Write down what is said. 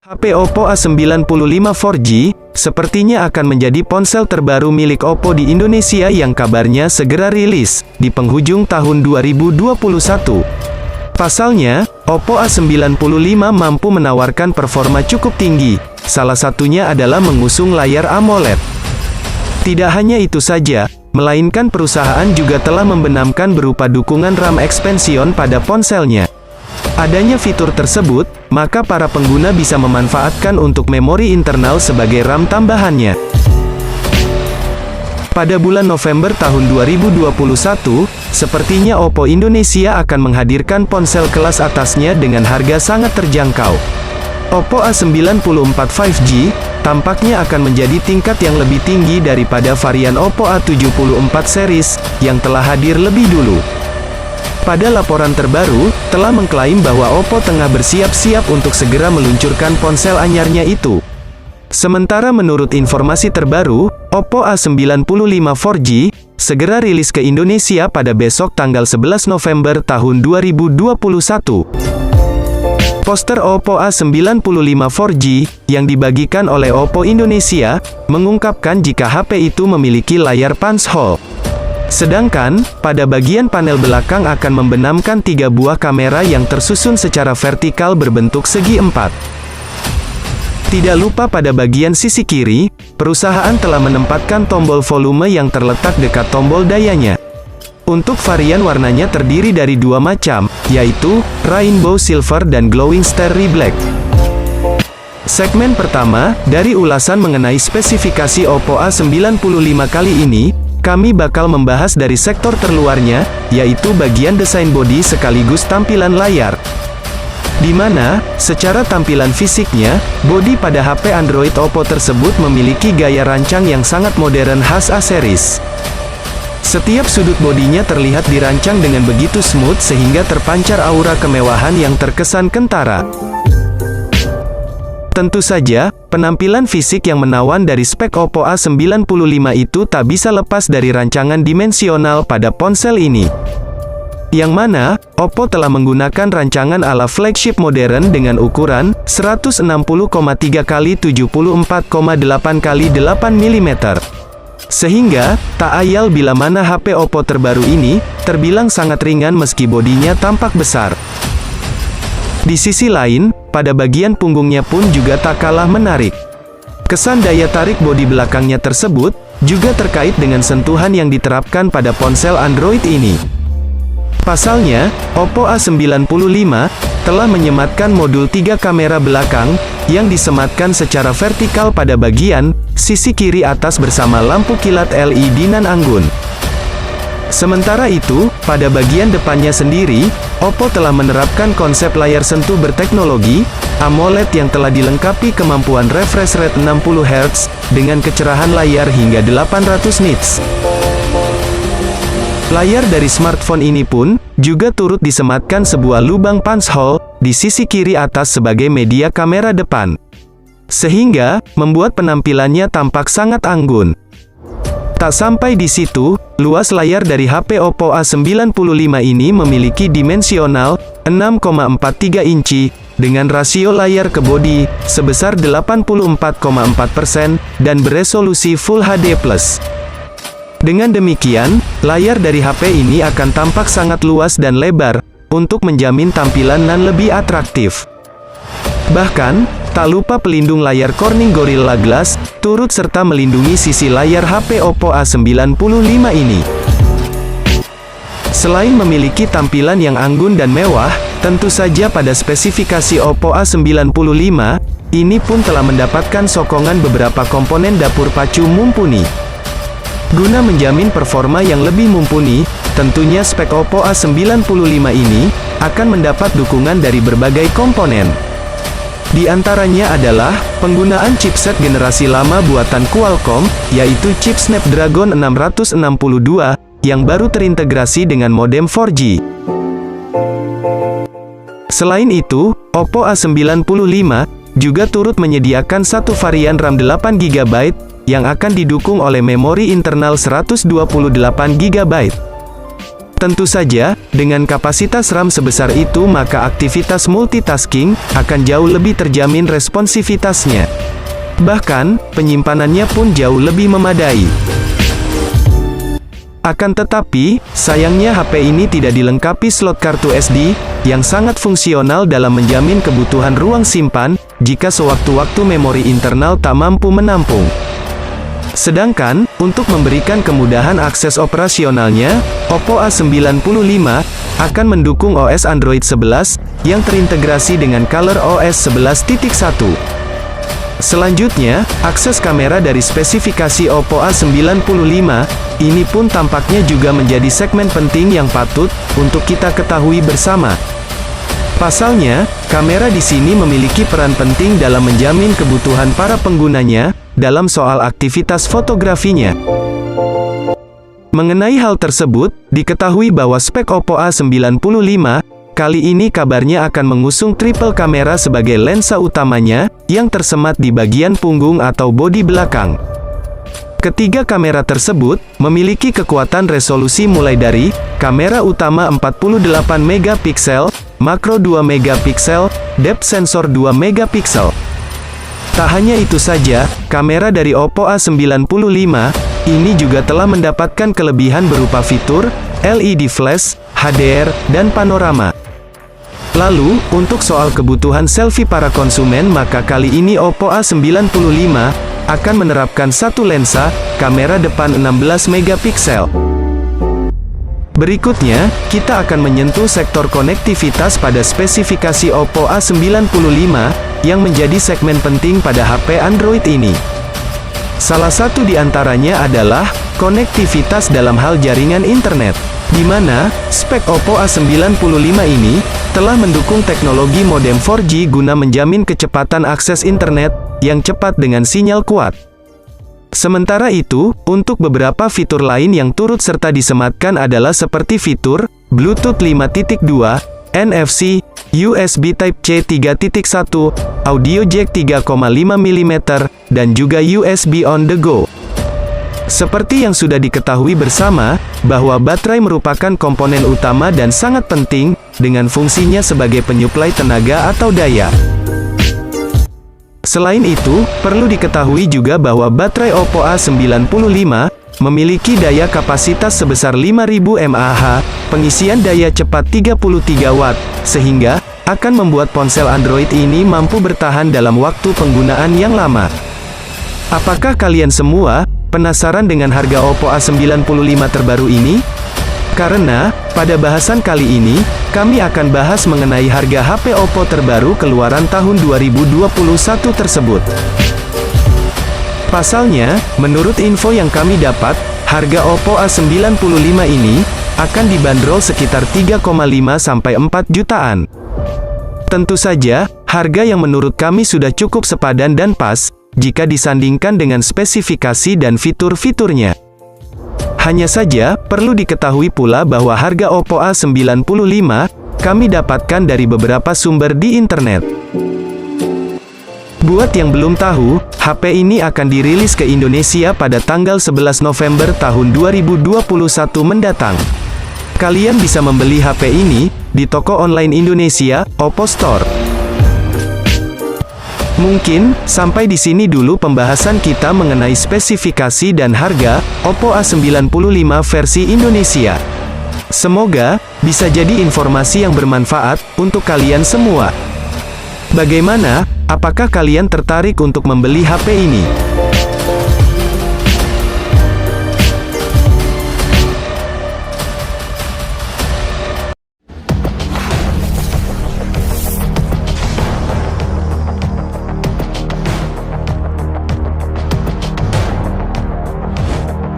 HP Oppo A95 4G, sepertinya akan menjadi ponsel terbaru milik Oppo di Indonesia yang kabarnya segera rilis, di penghujung tahun 2021. Pasalnya, Oppo A95 mampu menawarkan performa cukup tinggi, salah satunya adalah mengusung layar AMOLED. Tidak hanya itu saja, melainkan perusahaan juga telah membenamkan berupa dukungan RAM expansion pada ponselnya. Adanya fitur tersebut, maka para pengguna bisa memanfaatkan untuk memori internal sebagai RAM tambahannya. Pada bulan November tahun 2021, sepertinya Oppo Indonesia akan menghadirkan ponsel kelas atasnya dengan harga sangat terjangkau. Oppo A94 5G, tampaknya akan menjadi tingkat yang lebih tinggi daripada varian Oppo A74 series, yang telah hadir lebih dulu. Pada laporan terbaru, telah mengklaim bahwa Oppo tengah bersiap-siap untuk segera meluncurkan ponsel anyarnya itu. Sementara menurut informasi terbaru, Oppo A95 4G, segera rilis ke Indonesia pada besok tanggal 11 November tahun 2021. Poster Oppo A95 4G, yang dibagikan oleh Oppo Indonesia, mengungkapkan jika HP itu memiliki layar punch hole. Sedangkan, pada bagian panel belakang akan membenamkan 3 buah kamera yang tersusun secara vertikal berbentuk segi 4. Tidak lupa pada bagian sisi kiri, perusahaan telah menempatkan tombol volume yang terletak dekat tombol dayanya. Untuk varian warnanya terdiri dari 2 macam, yaitu Rainbow Silver dan Glowing Starry Black. Segmen pertama, dari ulasan mengenai spesifikasi Oppo A95 kali ini, kami bakal membahas dari sektor terluarnya, yaitu bagian desain bodi sekaligus tampilan layar. Di mana, secara tampilan fisiknya, bodi pada HP Android Oppo tersebut memiliki gaya rancang yang sangat modern khas A series. Setiap sudut bodinya terlihat dirancang dengan begitu smooth sehingga terpancar aura kemewahan yang terkesan kentara. Tentu saja, penampilan fisik yang menawan dari spek Oppo A95 itu tak bisa lepas dari rancangan dimensional pada ponsel ini. Yang mana, Oppo telah menggunakan rancangan ala flagship modern dengan ukuran 160,3 x 74,8 x 8 mm. Sehingga, tak ayal bila mana HP Oppo terbaru ini, terbilang sangat ringan meski bodinya tampak besar. Di sisi lain, pada bagian punggungnya pun juga tak kalah menarik. Kesan daya tarik bodi belakangnya tersebut, juga terkait dengan sentuhan yang diterapkan pada ponsel Android ini. Pasalnya, Oppo A95 telah menyematkan modul 3 kamera belakang, yang disematkan secara vertikal pada bagian sisi kiri atas bersama lampu kilat LED nan anggun. Sementara itu, pada bagian depannya sendiri, Oppo telah menerapkan konsep layar sentuh berteknologi AMOLED yang telah dilengkapi kemampuan refresh rate 60 Hz, dengan kecerahan layar hingga 800 nits. Layar dari smartphone ini pun, juga turut disematkan sebuah lubang punch hole, di sisi kiri atas sebagai media kamera depan. Sehingga, membuat penampilannya tampak sangat anggun. Tak sampai di situ, luas layar dari HP Oppo A95 ini memiliki dimensional 6,43 inci, dengan rasio layar ke bodi sebesar 84,4% dan beresolusi Full HD+. Dengan demikian, layar dari HP ini akan tampak sangat luas dan lebar, untuk menjamin tampilan nan lebih atraktif. Bahkan, tak lupa pelindung layar Corning Gorilla Glass, turut serta melindungi sisi layar HP Oppo A95 ini. Selain memiliki tampilan yang anggun dan mewah, tentu saja pada spesifikasi Oppo A95, ini pun telah mendapatkan sokongan beberapa komponen dapur pacu mumpuni. Guna menjamin performa yang lebih mumpuni, tentunya spek Oppo A95 ini, akan mendapat dukungan dari berbagai komponen. Di antaranya adalah, penggunaan chipset generasi lama buatan Qualcomm, yaitu chip Snapdragon 662, yang baru terintegrasi dengan modem 4G. Selain itu, Oppo A95, juga turut menyediakan satu varian RAM 8GB, yang akan didukung oleh memori internal 128GB. Tentu saja, dengan kapasitas RAM sebesar itu maka aktivitas multitasking akan jauh lebih terjamin responsivitasnya. Bahkan, penyimpanannya pun jauh lebih memadai. Akan tetapi, sayangnya HP ini tidak dilengkapi slot kartu SD, yang sangat fungsional dalam menjamin kebutuhan ruang simpan, jika sewaktu-waktu memori internal tak mampu menampung. Sedangkan, untuk memberikan kemudahan akses operasionalnya, Oppo A95 akan mendukung OS Android 11, yang terintegrasi dengan ColorOS 11.1. Selanjutnya, akses kamera dari spesifikasi Oppo A95 ini pun tampaknya juga menjadi segmen penting yang patut untuk kita ketahui bersama. Pasalnya, kamera di sini memiliki peran penting dalam menjamin kebutuhan para penggunanya dalam soal aktivitas fotografinya. Mengenai hal tersebut, diketahui bahwa spek Oppo A95 kali ini kabarnya akan mengusung triple kamera sebagai lensa utamanya, yang tersemat di bagian punggung atau bodi belakang. Ketiga kamera tersebut memiliki kekuatan resolusi mulai dari kamera utama 48 megapiksel, makro 2 megapiksel, depth sensor 2 megapiksel. Tak hanya itu saja, kamera dari Oppo A95 ini juga telah mendapatkan kelebihan berupa fitur LED flash, HDR, dan panorama. Lalu, untuk soal kebutuhan selfie para konsumen maka kali ini Oppo A95 akan menerapkan satu lensa, kamera depan 16 megapiksel. Berikutnya, kita akan menyentuh sektor konektivitas pada spesifikasi Oppo A95, yang menjadi segmen penting pada HP Android ini. Salah satu di antaranya adalah konektivitas dalam hal jaringan internet, di mana spek Oppo A95 ini telah mendukung teknologi modem 4G guna menjamin kecepatan akses internet yang cepat dengan sinyal kuat. Sementara itu, untuk beberapa fitur lain yang turut serta disematkan adalah seperti fitur Bluetooth 5.2, NFC, USB Type-C 3.1, audio jack 3,5 mm, dan juga USB on the go. Seperti yang sudah diketahui bersama, bahwa baterai merupakan komponen utama dan sangat penting, dengan fungsinya sebagai penyuplai tenaga atau daya. Selain itu, perlu diketahui juga bahwa baterai Oppo A95 memiliki daya kapasitas sebesar 5000 mAh, pengisian daya cepat 33 Watt, sehingga akan membuat ponsel Android ini mampu bertahan dalam waktu penggunaan yang lama. Apakah kalian semua penasaran dengan harga Oppo A95 terbaru ini? Karena, pada bahasan kali ini, kami akan bahas mengenai harga HP Oppo terbaru keluaran tahun 2021 tersebut. Pasalnya, menurut info yang kami dapat, harga Oppo A95 ini akan dibanderol sekitar 3,5 sampai 4 jutaan. Tentu saja, harga yang menurut kami sudah cukup sepadan dan pas, jika disandingkan dengan spesifikasi dan fitur-fiturnya. Hanya saja, perlu diketahui pula bahwa harga Oppo A95 kami dapatkan dari beberapa sumber di internet. Buat yang belum tahu, HP ini akan dirilis ke Indonesia pada tanggal 11 November tahun 2021 mendatang. Kalian bisa membeli HP ini di toko online Indonesia, Oppo Store. Mungkin, sampai di sini dulu pembahasan kita mengenai spesifikasi dan harga Oppo A95 versi Indonesia. Semoga bisa jadi informasi yang bermanfaat untuk kalian semua. Bagaimana? Apakah kalian tertarik untuk membeli HP ini?